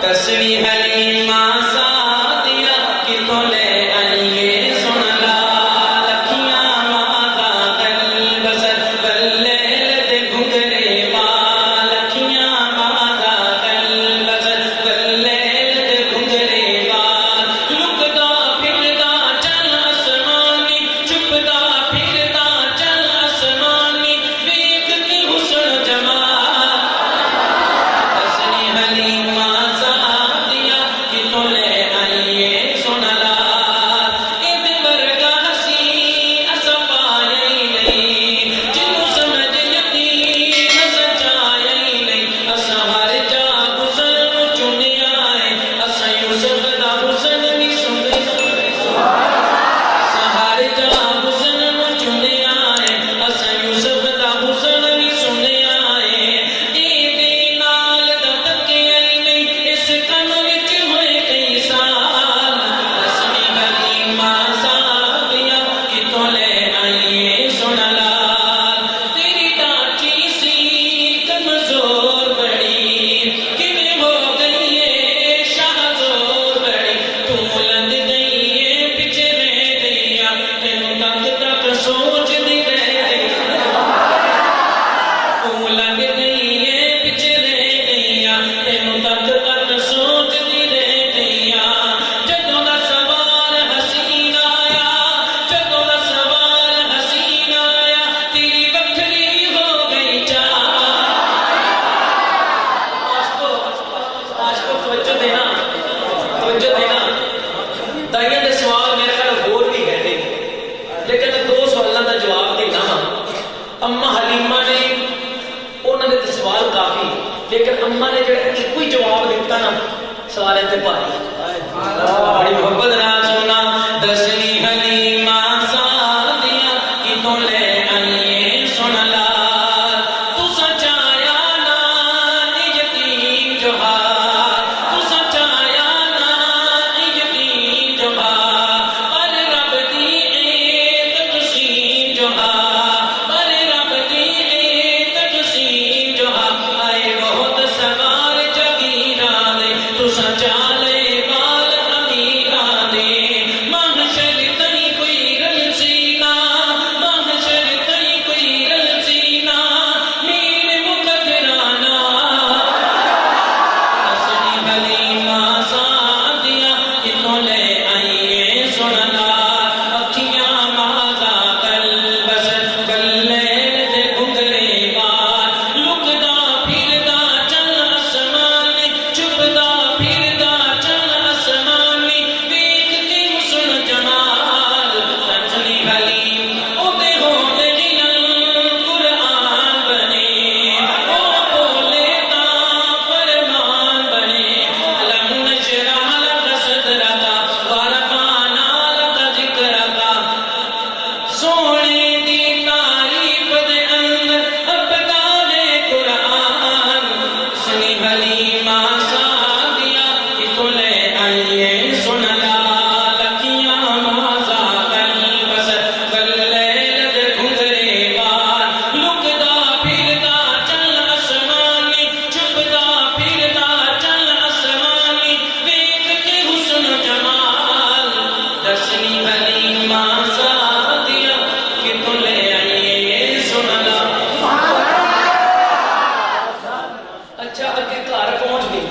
دسویں حلیمہ سعدیہ کی تو لے آئیے سن لا لکھیاں ماتا قلب سر بلیل دے گھنگرے بال لکھیاں ماتا قلب سر بلیل دے گھنگرے بال لکدا پھردا چل آسمانی چھپدا پھردا چل آسمانی ویکھ کے حسن جمال دسویں حلیمہ سعدیہ کی تو لے آئیے سن لا اید ورگا حسین اسا پایا ہی نہیں جنوں سمجھ یقین سچایا ہی نہیں اسا ہر جا حسن نوں چنیا ہے اسا یوسف دا حسن نہیں سنتے اسا ہر جا حسن نوں چنیا ہے اسا یوسف دا حسن نہیں سنیا ہے ایدے نال دا تکیا ہی نہیں اس کن وچ ہوئے کئی سال دسویں حلیمہ سعدیہ کی تو لے آئیے سن لا تیری ڈاچی سی کمزور بڑی کیویں ہو گئی ہے شاہ زور بڑی تو لنگ گئی ہے پیچھے رہ گئی تینوں تک تک سوچدی رہ گئی تو لنگ گئی ہے پیچھے رہ گئی تینوں تک تک سوچدی رہ گئی جدوں دا سوار حسین آیا جدوں دا سوار حسین آیا تیری وکھری ہو گئی چاہ عاشقو توجہ دینا دائیاں دے سوال میرے خیال ہور بھی کہتے ہیں لیکن دو سوالوں کا جواب دینا وا اما حلیمہ نے انہوں نے سوال کافی لیکن اما نے جڑا ایک ہی جواب دیتا نا سوالے تے بھاری بڑی محبت نال سننا دسویں حلیمہ سعدیہ کی تو لے آئیے سن لا تو سچایا نا یقین جوہار تو سچایا نا یقین جوہار پر رب دی اے تقسیم جوہار پر رب دی اے تقسیم جوہار آئے بہت سوار جگیراں دے تو سچا لے بال امیراں دے محشر تئی کوئی رلسینا محشر تئی کوئی رلسینا میر مقدرانا دسویں حلیمہ سعدیہ کی تو لے آئیے سن لا اکھیاں ماذا قلب سر بلیل دے گھنگرے بال لکدا پھردا چل آسمانی چھپدا پھردا چل آسمانی ویکھ کے حسن جمال دسویں حلیم او دے ہوندے جنن قرآن بنے او بولے تاں فرمان بنے لم نشرح لک صدرک ورفعنا لک ذکرک سونے دی تعریف دے اندر ابدال قرآن دسویں حلیمہ سعدیہ کی تو لے آئیے سن لا لکھیاں ماذا قلب سر بلیل دے گھنگرے بال لکدا پھردا چل آسمانی چھپدا پھردا چل آسمانی ویکھ کے حسن جمال دسویں حلیمہ سعدیہ کی تو لے آئیے سن لا اچھا اگے گھر پہنچ گئی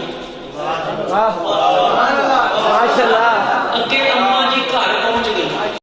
ماشاءاللہ